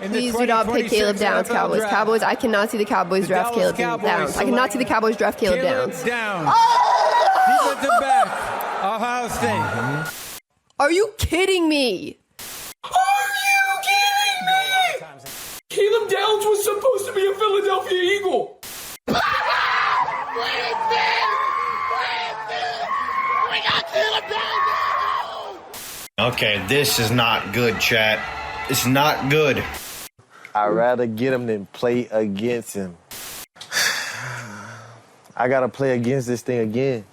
Please do not pick Caleb Downs, Cowboys. Cowboys, I cannot see the Cowboys draft Caleb Downs. I cannot see the Cowboys draft Caleb Downs. Oh! Defensive back, Ohio State. Are you kidding me? Are you kidding me? Caleb Downs was supposed to be a Philadelphia Eagle. We got Caleb Downs. Okay, this is not good, chat. It's not good. I'd rather get him than play against him. I got to play against this thing again.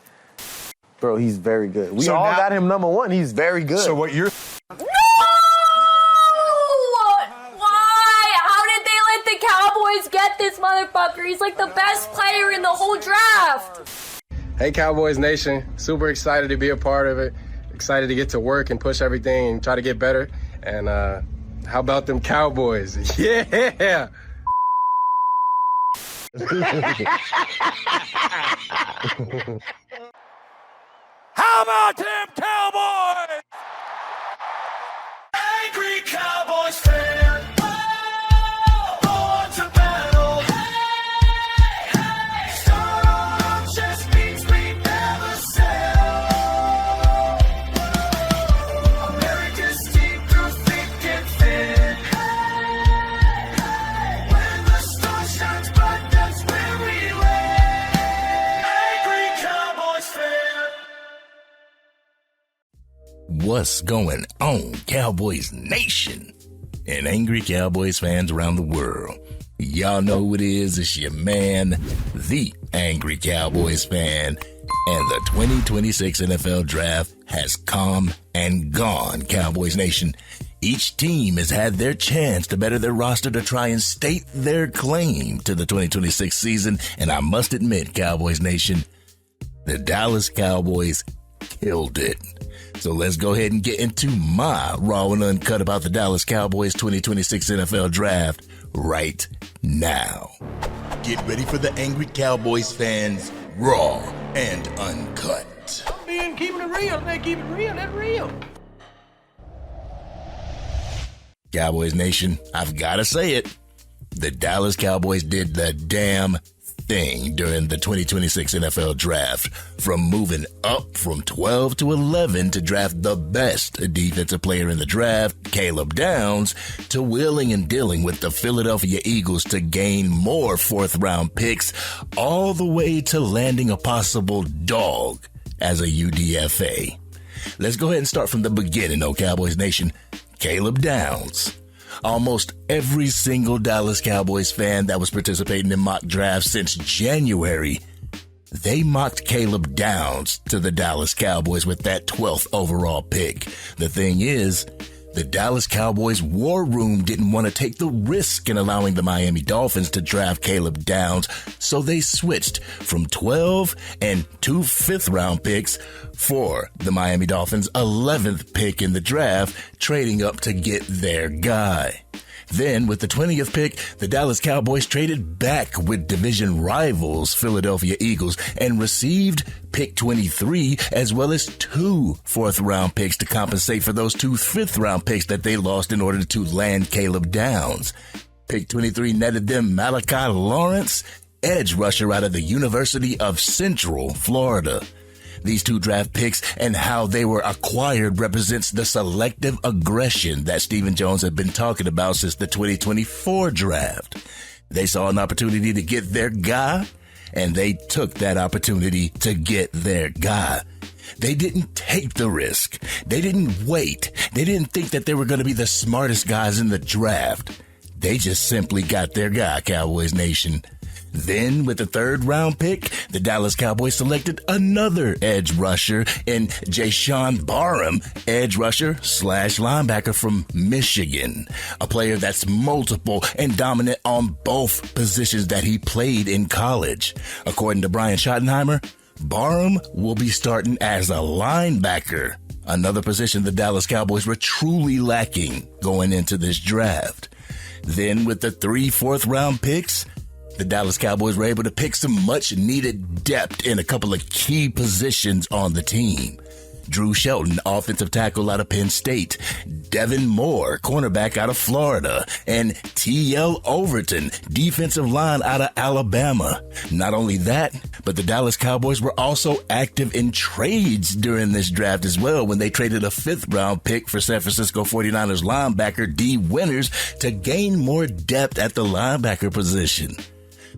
Bro, he's very good. We all got him number one. He's very good. So what you're... No! Why? How did they let the Cowboys get this motherfucker? He's like the best player in the whole draft. Hey, Cowboys Nation. Super excited to be a part of it. Excited to get to work and push everything and try to get better. And how about them Cowboys? Yeah! How about them Cowboys? Angry Cowboys fan. Oh, born to battle. Hey, hey. Strong just means we never settle. America's team through thick and thin. Hey, hey. When the sun shines bright, that's where we win. Angry Cowboys fan. What's going on, Cowboys Nation and Angry Cowboys fans around the world? Y'all know who it is. It's your man, the Angry Cowboys Fan, and the 2026 NFL Draft has come and gone, Cowboys Nation. Each team has had their chance to better their roster to try and state their claim to the 2026 season, and I must admit, Cowboys Nation, the Dallas Cowboys killed it. So let's go ahead and get into my raw and uncut about the Dallas Cowboys 2026 NFL Draft right now. Get ready for the Angry Cowboys fans, raw and uncut. Being keeping it real, they keep it real, that's real. Cowboys Nation, I've got to say it. The Dallas Cowboys did the damn thing during the 2026 NFL Draft, from moving up from 12 to 11 to draft the best defensive player in the draft, Caleb Downs, to wheeling and dealing with the Philadelphia Eagles to gain more fourth-round picks, all the way to landing a possible dog as a UDFA. Let's go ahead and start from the beginning, Cowboys Nation. Caleb Downs. Almost every single Dallas Cowboys fan that was participating in mock drafts since January, they mocked Caleb Downs to the Dallas Cowboys with that 12th overall pick. The thing is, the Dallas Cowboys war room didn't want to take the risk in allowing the Miami Dolphins to draft Caleb Downs, so they switched from 12 and 2 fifth-round picks for the Miami Dolphins' 11th pick in the draft, trading up to get their guy. Then, with the 20th pick, the Dallas Cowboys traded back with division rivals Philadelphia Eagles and received pick 23 as well as 2 fourth-round picks to compensate for those 2 fifth-round picks that they lost in order to land Caleb Downs. Pick 23 netted them Malachi Lawrence, edge rusher out of the University of Central Florida. These 2 draft picks and how they were acquired represents the selective aggression that Stephen Jones had been talking about since the 2024 draft. They saw an opportunity to get their guy, and they took that opportunity to get their guy. They didn't take the risk. They didn't wait. They didn't think that they were going to be the smartest guys in the draft. They just simply got their guy, Cowboys Nation. Then, with the 3rd round pick, the Dallas Cowboys selected another edge rusher in Jayshon Barham, edge rusher / linebacker from Michigan, a player that's multiple and dominant on both positions that he played in college. According to Brian Schottenheimer, Barham will be starting as a linebacker, another position the Dallas Cowboys were truly lacking going into this draft. Then, with the 3 fourth-round picks, the Dallas Cowboys were able to pick some much-needed depth in a couple of key positions on the team. Drew Shelton, offensive tackle out of Penn State, Devin Moore, cornerback out of Florida, and T.L. Overton, defensive line out of Alabama. Not only that, but the Dallas Cowboys were also active in trades during this draft as well when they traded a 5th-round pick for San Francisco 49ers linebacker D. Winters to gain more depth at the linebacker position.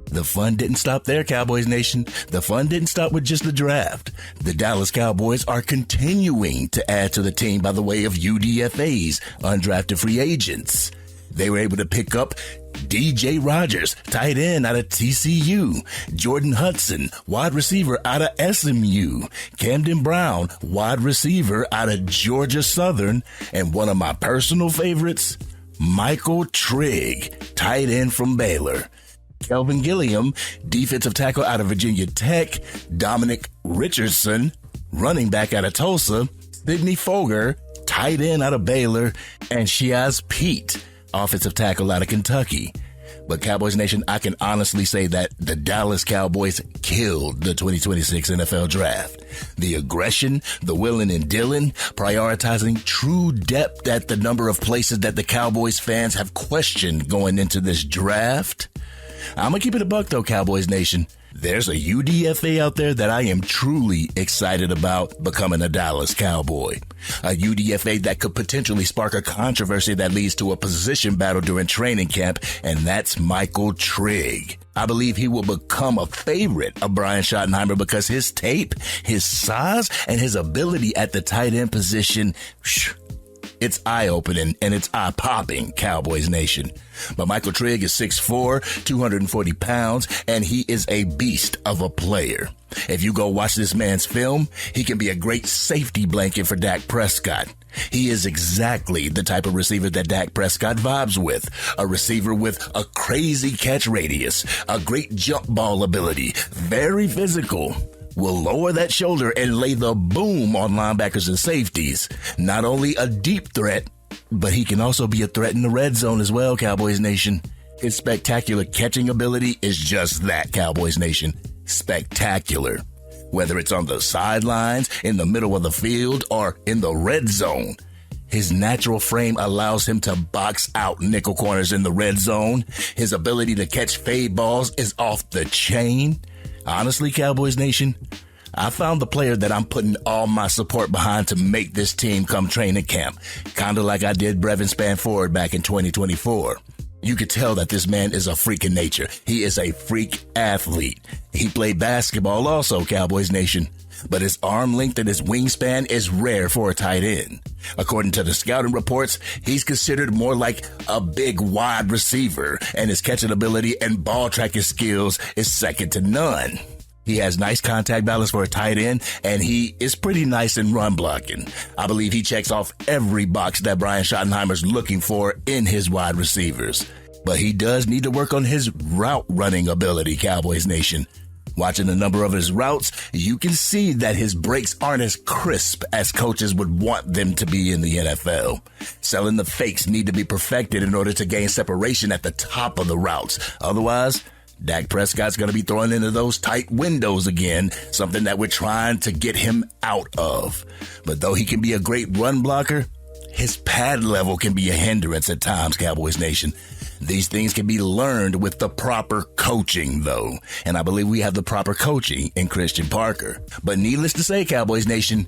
The fun didn't stop there, Cowboys Nation. The fun didn't stop with just the draft. The Dallas Cowboys are continuing to add to the team by the way of UDFAs, undrafted free agents. They were able to pick up DJ Rogers, tight end out of TCU, Jordan Hudson, wide receiver out of SMU, Camden Brown, wide receiver out of Georgia Southern, and one of my personal favorites, Michael Trigg, tight end from Baylor. Kelvin Gilliam, defensive tackle out of Virginia Tech, Dominic Richardson, running back out of Tulsa, Sidney Foger, tight end out of Baylor, and Shiaz Pete, offensive tackle out of Kentucky. But Cowboys Nation, I can honestly say that the Dallas Cowboys killed the 2026 NFL Draft. The aggression, the willing and dealing, prioritizing true depth at the number of places that the Cowboys fans have questioned going into this draft. I'm going to keep it a buck, though, Cowboys Nation. There's a UDFA out there that I am truly excited about becoming a Dallas Cowboy. A UDFA that could potentially spark a controversy that leads to a position battle during training camp, and that's Michael Trigg. I believe he will become a favorite of Brian Schottenheimer because his tape, his size, and his ability at the tight end position, it's eye-opening and it's eye-popping, Cowboys Nation. But Michael Trigg is 6'4", 240 pounds, and he is a beast of a player. If you go watch this man's film, he can be a great safety blanket for Dak Prescott. He is exactly the type of receiver that Dak Prescott vibes with. A receiver with a crazy catch radius, a great jump ball ability, very physical. Will lower that shoulder and lay the boom on linebackers and safeties. Not only a deep threat, but he can also be a threat in the red zone as well, Cowboys Nation. His spectacular catching ability is just that, Cowboys Nation. Spectacular. Whether it's on the sidelines, in the middle of the field, or in the red zone. His natural frame allows him to box out nickel corners in the red zone. His ability to catch fade balls is off the chain. Honestly, Cowboys Nation, I found the player that I'm putting all my support behind to make this team come training camp. Kind of like I did Brevin Spanford back in 2024. You could tell that this man is a freak in nature. He is a freak athlete. He played basketball also, Cowboys Nation. But his arm length and his wingspan is rare for a tight end. According to the scouting reports, he's considered more like a big wide receiver, and his catching ability and ball tracking skills is second to none. He has nice contact balance for a tight end, and he is pretty nice in run blocking. I believe he checks off every box that Brian Schottenheimer's looking for in his wide receivers. But he does need to work on his route running ability, Cowboys Nation. Watching a number of his routes, you can see that his breaks aren't as crisp as coaches would want them to be in the NFL. Selling the fakes need to be perfected in order to gain separation at the top of the routes. Otherwise, Dak Prescott's going to be throwing into those tight windows again, something that we're trying to get him out of. But though he can be a great run blocker, his pad level can be a hindrance at times, Cowboys Nation. These things can be learned with the proper coaching, though. And I believe we have the proper coaching in Christian Parker. But needless to say, Cowboys Nation,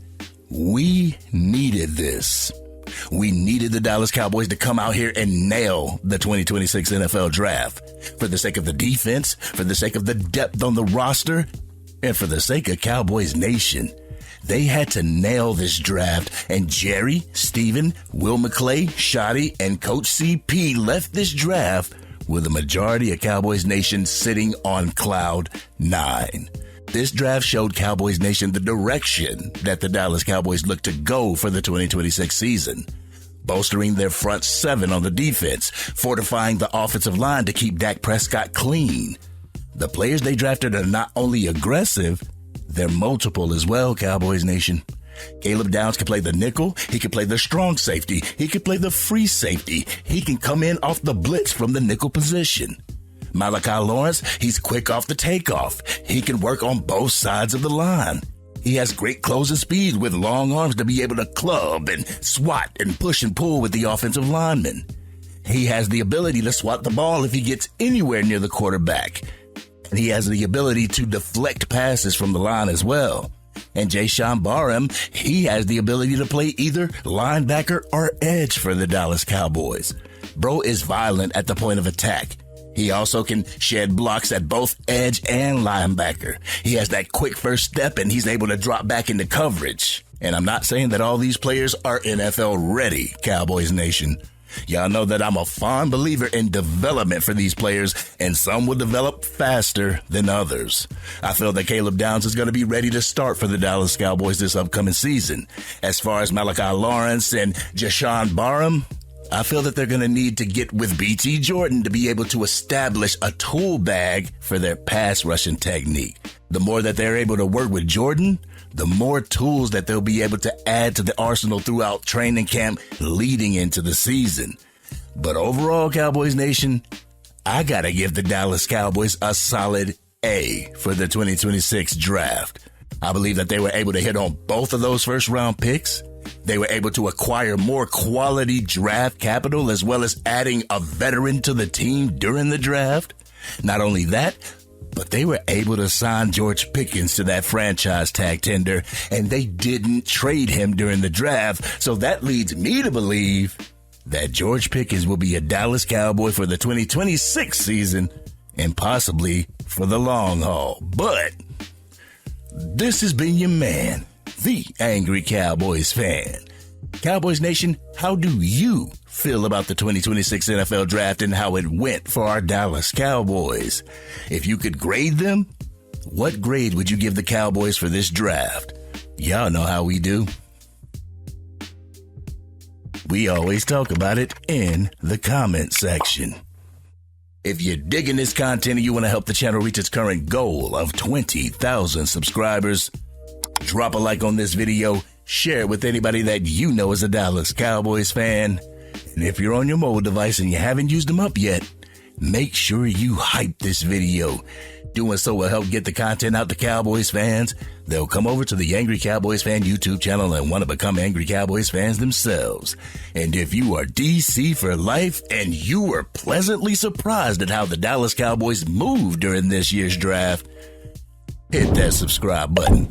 we needed this. We needed the Dallas Cowboys to come out here and nail the 2026 NFL Draft. For the sake of the defense, for the sake of the depth on the roster, and for the sake of Cowboys Nation. They had to nail this draft, and Jerry, Steven, Will McClay, Shotty, and Coach CP left this draft with the majority of Cowboys Nation sitting on cloud 9. This draft showed Cowboys Nation the direction that the Dallas Cowboys look to go for the 2026 season. Bolstering their front 7 on the defense, fortifying the offensive line to keep Dak Prescott clean. The players they drafted are not only aggressive, they're multiple as well, Cowboys Nation. Caleb Downs can play the nickel. He can play the strong safety. He can play the free safety. He can come in off the blitz from the nickel position. Malachi Lawrence, he's quick off the takeoff. He can work on both sides of the line. He has great closing speed with long arms to be able to club and swat and push and pull with the offensive linemen. He has the ability to swat the ball if he gets anywhere near the quarterback. And he has the ability to deflect passes from the line as well. And Jayshawn Barham, he has the ability to play either linebacker or edge for the Dallas Cowboys. Bro is violent at the point of attack. He also can shed blocks at both edge and linebacker. He has that quick first step, and he's able to drop back into coverage. And I'm not saying that all these players are NFL ready, Cowboys Nation. Y'all know that I'm a fond believer in development for these players, and some will develop faster than others. I feel that Caleb Downs is going to be ready to start for the Dallas Cowboys this upcoming season. As far as Malachi Lawrence and Jayshawn Barham, I feel that they're going to need to get with BT Jordan to be able to establish a tool bag for their pass rushing technique. The more that they're able to work with Jordan, the more tools that they'll be able to add to the arsenal throughout training camp leading into the season. But overall, Cowboys Nation, I got to give the Dallas Cowboys a solid A for the 2026 draft. I believe that they were able to hit on both of those first round picks. They were able to acquire more quality draft capital as well as adding a veteran to the team during the draft. Not only that, but they were able to sign George Pickens to that franchise tag tender, and they didn't trade him during the draft. So that leads me to believe that George Pickens will be a Dallas Cowboy for the 2026 season and possibly for the long haul. But this has been your man, the Angry Cowboys Fan. Cowboys Nation, how do you feel about the 2026 NFL Draft and how it went for our Dallas Cowboys? If you could grade them, what grade would you give the Cowboys for this draft? Y'all know how we do. We always talk about it in the comment section. If you're digging this content and you want to help the channel reach its current goal of 20,000 subscribers, drop a like on this video, share it with anybody that you know is a Dallas Cowboys fan. And if you're on your mobile device and you haven't used them up yet, make sure you hype this video. Doing so will help get the content out to Cowboys fans. They'll come over to the Angry Cowboys Fan YouTube channel and want to become Angry Cowboys fans themselves. And if you are DC for life and you were pleasantly surprised at how the Dallas Cowboys moved during this year's draft, hit that subscribe button.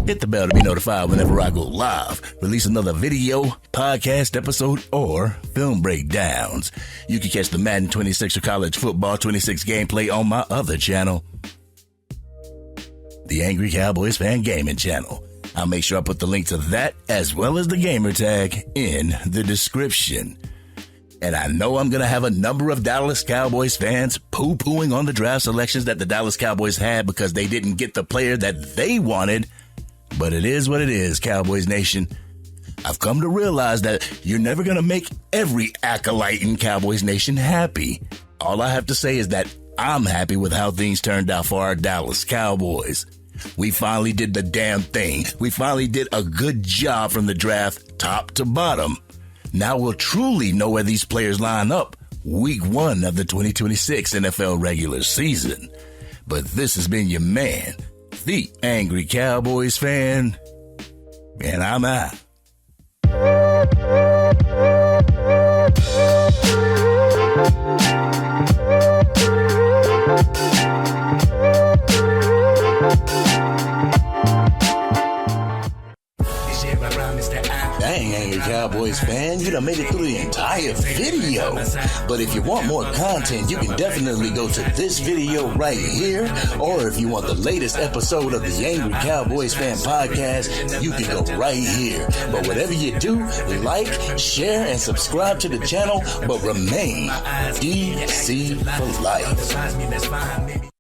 Hit the bell to be notified whenever I go live, release another video, podcast episode, or film breakdowns. You can catch the Madden 26 or College Football 26 gameplay on my other channel, the Angry Cowboys Fan Gaming channel. I'll make sure I put the link to that as well as the gamer tag in the description. And I know I'm going to have a number of Dallas Cowboys fans poo-pooing on the draft selections that the Dallas Cowboys had because they didn't get the player that they wanted. But it is what it is, Cowboys Nation. I've come to realize that you're never going to make every acolyte in Cowboys Nation happy. All I have to say is that I'm happy with how things turned out for our Dallas Cowboys. We finally did the damn thing. We finally did a good job from the draft, top to bottom. Now we'll truly know where these players line up week 1 of the 2026 NFL regular season. But this has been your man, the Angry Cowboys Fan, and I'm out. Dang, Angry Cowboys Fan, you done made it through the entire video. But if you want more content, you can definitely go to this video right here. Or if you want the latest episode of the Angry Cowboys Fan podcast, you can go right here. But whatever you do, like, share, and subscribe to the channel, but remain DC for life.